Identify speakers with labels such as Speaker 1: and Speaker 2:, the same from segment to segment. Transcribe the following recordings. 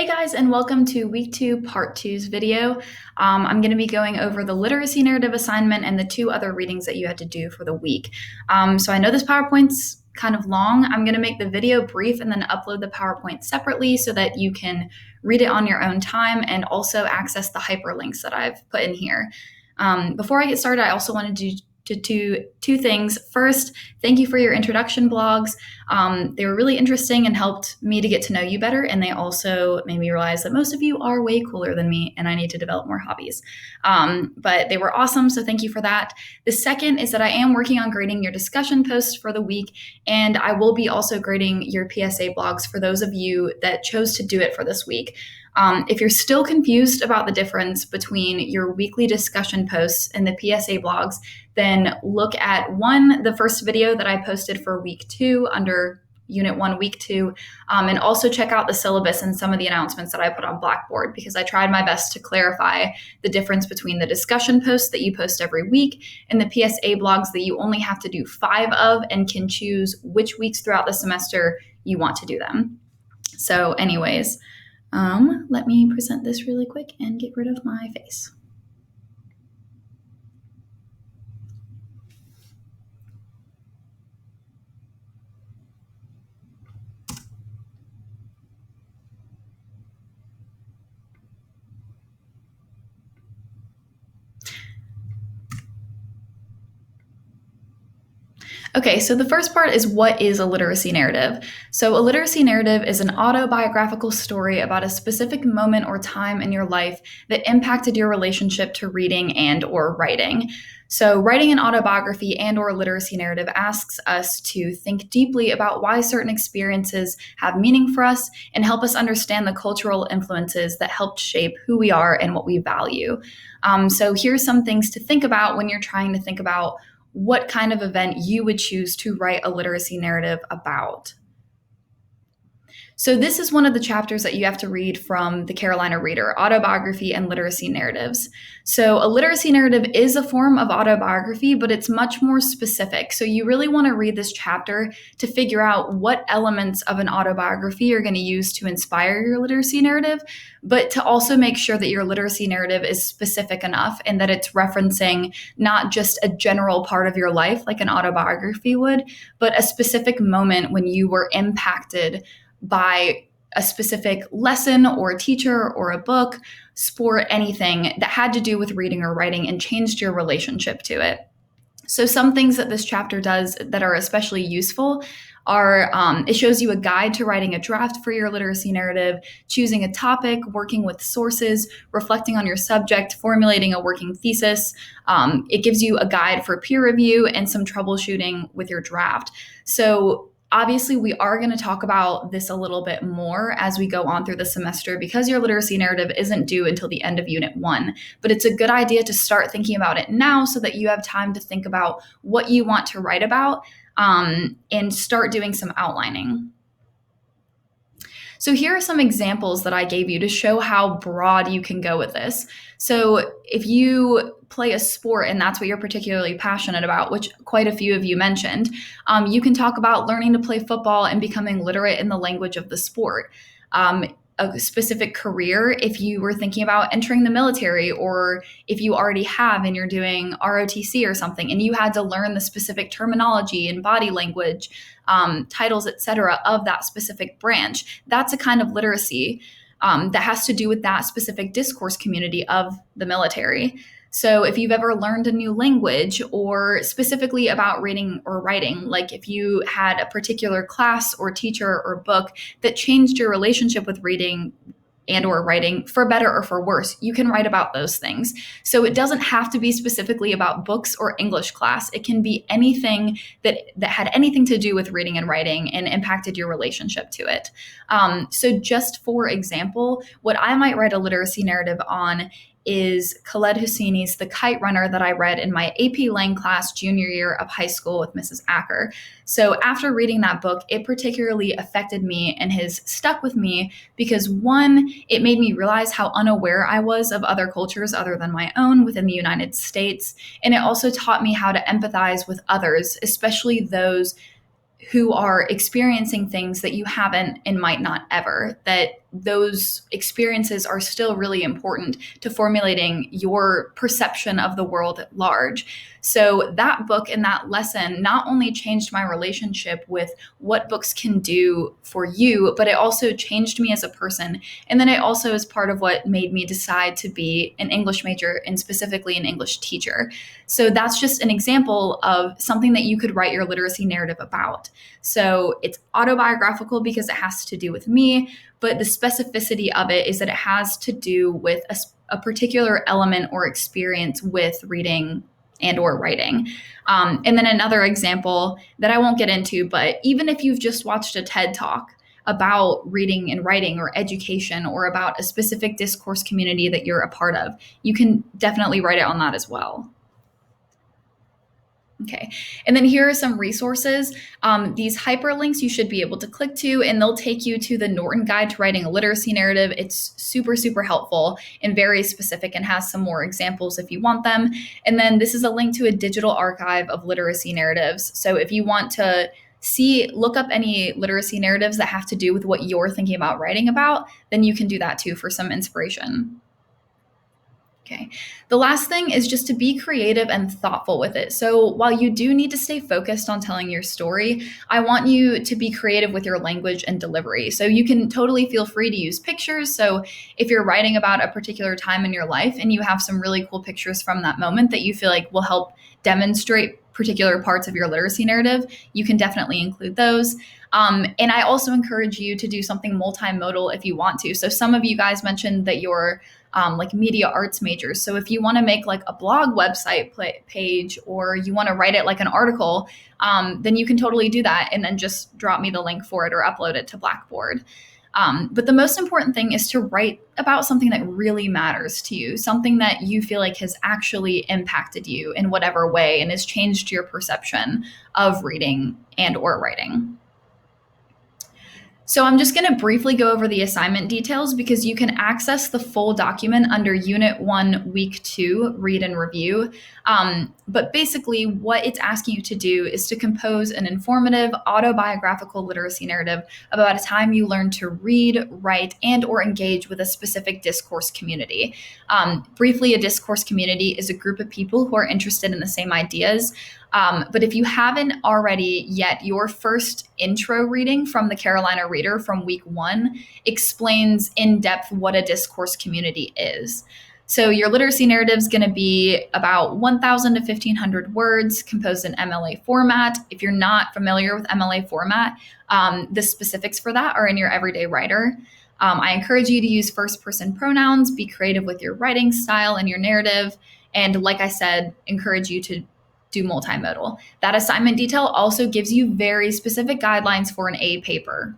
Speaker 1: Hey guys, and welcome to week 2, part 2's video. I'm going to be going over the literacy narrative assignment and the 2 other readings that you had to do for the week. So I know this PowerPoint's kind of long. I'm going to make the video brief and then upload the PowerPoint separately so that you can read it on your own time and also access the hyperlinks that I've put in here. Before I get started, I also wanted to do two things. First, thank you for your introduction blogs. They were really interesting and helped me to get to know you better, and they also made me realize that most of you are way cooler than me, and I need to develop more hobbies. But they were awesome, so thank you for that. The second is that I am working on grading your discussion posts for the week, and I will be also grading your PSA blogs for those of you that chose to do it for this week. If you're still confused about the difference between your weekly discussion posts and the PSA blogs, then look at the first video that I posted for week 2 under Unit 1, Week 2, and also check out the syllabus and some of the announcements that I put on Blackboard, because I tried my best to clarify the difference between the discussion posts that you post every week and the PSA blogs that you only have to do 5 of and can choose which weeks throughout the semester you want to do them. So anyways, let me present this really quick and get rid of my face. Okay, so the first part is, what is a literacy narrative? So a literacy narrative is an autobiographical story about a specific moment or time in your life that impacted your relationship to reading and or writing. So writing an autobiography and or literacy narrative asks us to think deeply about why certain experiences have meaning for us and help us understand the cultural influences that helped shape who we are and what we value. So here's some things to think about when you're trying to think about what kind of event you would choose to write a literacy narrative about. So this is one of the chapters that you have to read from the Carolina Reader, Autobiography and Literacy Narratives. So a literacy narrative is a form of autobiography, but it's much more specific. So you really want to read this chapter to figure out what elements of an autobiography you're going to use to inspire your literacy narrative, but to also make sure that your literacy narrative is specific enough and that it's referencing not just a general part of your life like an autobiography would, but a specific moment when you were impacted by a specific lesson or a teacher or a book, sport, anything that had to do with reading or writing and changed your relationship to it. So some things that this chapter does that are especially useful are it shows you a guide to writing a draft for your literacy narrative, choosing a topic, working with sources, reflecting on your subject, formulating a working thesis. It gives you a guide for peer review and some troubleshooting with your draft. So obviously, we are going to talk about this a little bit more as we go on through the semester because your literacy narrative isn't due until the end of Unit 1. But it's a good idea to start thinking about it now so that you have time to think about what you want to write about and start doing some outlining. So here are some examples that I gave you to show how broad you can go with this. So if you play a sport and that's what you're particularly passionate about, which quite a few of you mentioned, you can talk about learning to play football and becoming literate in the language of the sport. A specific career, if you were thinking about entering the military, or if you already have and you're doing ROTC or something and you had to learn the specific terminology and body language, titles, etc., of that specific branch, that's a kind of literacy that has to do with that specific discourse community of the military. So if you've ever learned a new language, or specifically about reading or writing, like if you had a particular class or teacher or book that changed your relationship with reading and or writing for better or for worse, you can write about those things. So it doesn't have to be specifically about books or English class. It can be anything that had anything to do with reading and writing and impacted your relationship to it. So just for example, what I might write a literacy narrative on is Khaled Hosseini's The Kite Runner that I read in my AP Lang class junior year of high school with Mrs. Acker. So after reading that book, it particularly affected me and has stuck with me because, one, it made me realize how unaware I was of other cultures other than my own within the United States. And it also taught me how to empathize with others, especially those who are experiencing things that you haven't and might not ever, that those experiences are still really important to formulating your perception of the world at large. So that book and that lesson not only changed my relationship with what books can do for you, but it also changed me as a person. And then it also is part of what made me decide to be an English major and specifically an English teacher. So that's just an example of something that you could write your literacy narrative about. So it's autobiographical because it has to do with me, but the specificity of it is that it has to do with a particular element or experience with reading and or writing. And then another example that I won't get into, but even if you've just watched a TED Talk about reading and writing or education or about a specific discourse community that you're a part of, you can definitely write it on that as well. Okay. And then here are some resources. These hyperlinks you should be able to click to, and they'll take you to the Norton Guide to Writing a Literacy Narrative. It's super, super helpful and very specific and has some more examples if you want them. And then this is a link to a digital archive of literacy narratives. So if you want to look up any literacy narratives that have to do with what you're thinking about writing about, then you can do that too for some inspiration. Okay. The last thing is just to be creative and thoughtful with it. So while you do need to stay focused on telling your story, I want you to be creative with your language and delivery. So you can totally feel free to use pictures. So if you're writing about a particular time in your life and you have some really cool pictures from that moment that you feel like will help demonstrate particular parts of your literacy narrative, you can definitely include those. And I also encourage you to do something multimodal if you want to. So some of you guys mentioned that you're like media arts majors. So if you want to make like a blog website page or you want to write it like an article, then you can totally do that and then just drop me the link for it or upload it to Blackboard. But the most important thing is to write about something that really matters to you, something that you feel like has actually impacted you in whatever way and has changed your perception of reading and or writing. So I'm just going to briefly go over the assignment details because you can access the full document under Unit 1, Week 2, Read and Review. But basically what it's asking you to do is to compose an informative autobiographical literacy narrative about a time you learned to read, write, and or engage with a specific discourse community. Briefly, a discourse community is a group of people who are interested in the same ideas. But if you haven't already yet, your first intro reading from the Carolina Reader from week 1 explains in depth what a discourse community is. So your literacy narrative is going to be about 1,000 to 1,500 words composed in MLA format. If you're not familiar with MLA format, the specifics for that are in your everyday writer. I encourage you to use first-person pronouns, be creative with your writing style and your narrative, and like I said, encourage you to do multimodal. That assignment detail also gives you very specific guidelines for an A paper.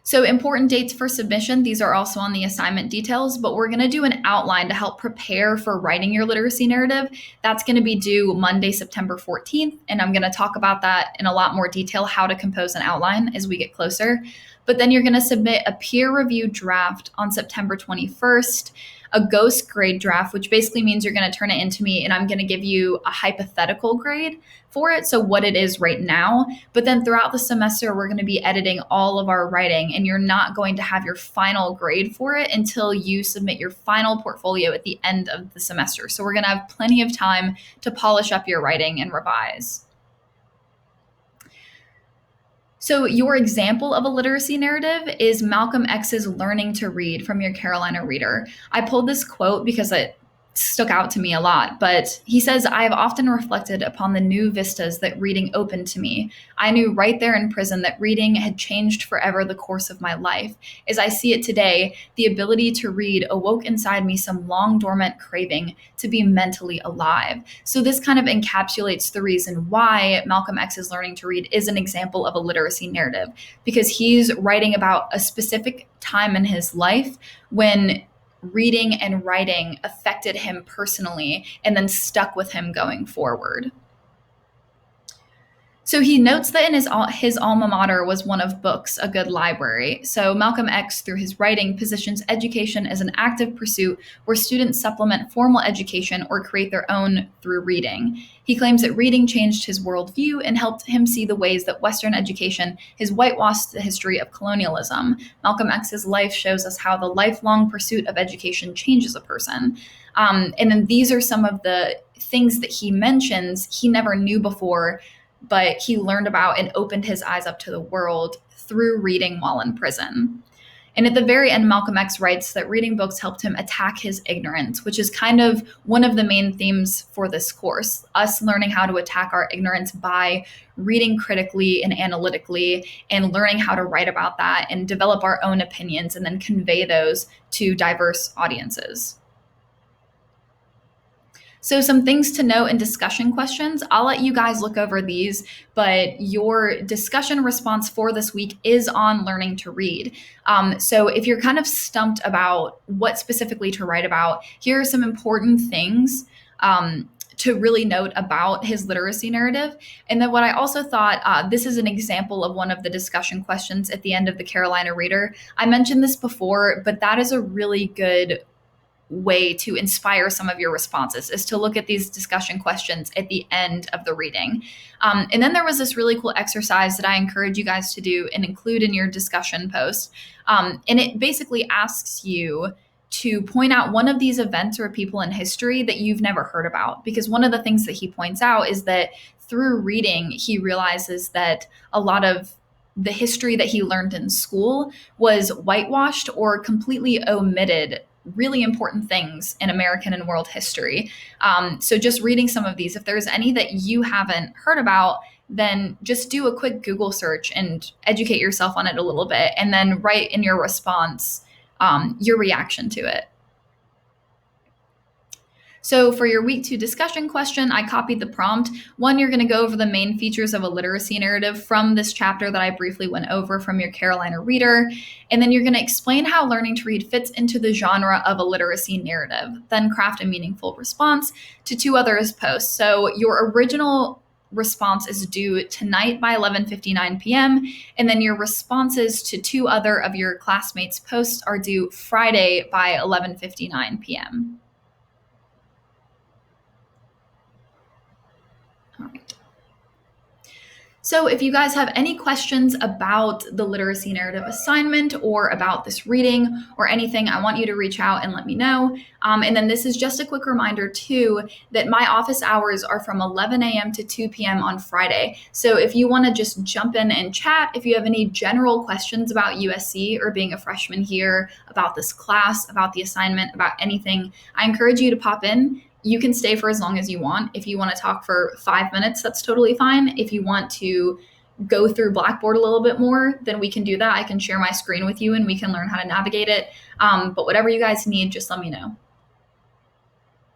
Speaker 1: So important dates for submission, these are also on the assignment details, but we're going to do an outline to help prepare for writing your literacy narrative. That's going to be due Monday, September 14th, and I'm going to talk about that in a lot more detail, how to compose an outline as we get closer. But then you're going to submit a peer-reviewed draft on September 21st, a ghost grade draft, which basically means you're going to turn it into me and I'm going to give you a hypothetical grade for it, so what it is right now. But then throughout the semester, we're going to be editing all of our writing, and you're not going to have your final grade for it until you submit your final portfolio at the end of the semester. So we're going to have plenty of time to polish up your writing and revise. So your example of a literacy narrative is Malcolm X's Learning to Read from your Carolina Reader. I pulled this quote because it stuck out to me a lot, but he says, "I have often reflected upon the new vistas that reading opened to me. I knew right there in prison that reading had changed forever the course of my life. As I see it today, the ability to read awoke inside me some long dormant craving to be mentally alive." So this kind of encapsulates the reason why Malcolm X's Learning to Read is an example of a literacy narrative, because he's writing about a specific time in his life when reading and writing affected him personally and then stuck with him going forward. So he notes that in his alma mater was one of books, a good library. So Malcolm X, through his writing, positions education as an active pursuit where students supplement formal education or create their own through reading. He claims that reading changed his worldview and helped him see the ways that Western education has whitewashed the history of colonialism. Malcolm X's life shows us how the lifelong pursuit of education changes a person. And then these are some of the things that he mentions he never knew before, but he learned about and opened his eyes up to the world through reading while in prison. And at the very end, Malcolm X writes that reading books helped him attack his ignorance, which is kind of one of the main themes for this course, us learning how to attack our ignorance by reading critically and analytically and learning how to write about that and develop our own opinions and then convey those to diverse audiences. So, some things to note in discussion questions. I'll let you guys look over these, but your discussion response for this week is on learning to read. So, if you're kind of stumped about what specifically to write about, here are some important things to really note about his literacy narrative. And then, what I also thought, this is an example of one of the discussion questions at the end of the Carolina Reader. I mentioned this before, but that is a really good way to inspire some of your responses is to look at these discussion questions at the end of the reading. And then there was this really cool exercise that I encourage you guys to do and include in your discussion post. And it basically asks you to point out one of these events or people in history that you've never heard about. Because one of the things that he points out is that through reading, he realizes that a lot of the history that he learned in school was whitewashed or completely omitted really important things in American and world history. So just reading some of these, if there's any that you haven't heard about, then just do a quick Google search and educate yourself on it a little bit, and then write in your response your reaction to it. So for your week 2 discussion question, I copied the prompt. One, you're going to go over the main features of a literacy narrative from this chapter that I briefly went over from your Carolina Reader. And then you're going to explain how learning to read fits into the genre of a literacy narrative. Then craft a meaningful response to 2 others' posts. So your original response is due tonight by 11:59 p.m. And then your responses to 2 other of your classmates' posts are due Friday by 11:59 p.m. All right. So if you guys have any questions about the literacy narrative assignment or about this reading or anything, I want you to reach out and let me know. And then this is just a quick reminder too, that my office hours are from 11 a.m. to 2 p.m. on Friday. So if you want to just jump in and chat, if you have any general questions about USC or being a freshman here, about this class, about the assignment, about anything, I encourage you to pop in. You can stay for as long as you want. If you want to talk for 5 minutes, that's totally fine. If you want to go through Blackboard a little bit more, then we can do that. I can share my screen with you and we can learn how to navigate it. But whatever you guys need, just let me know.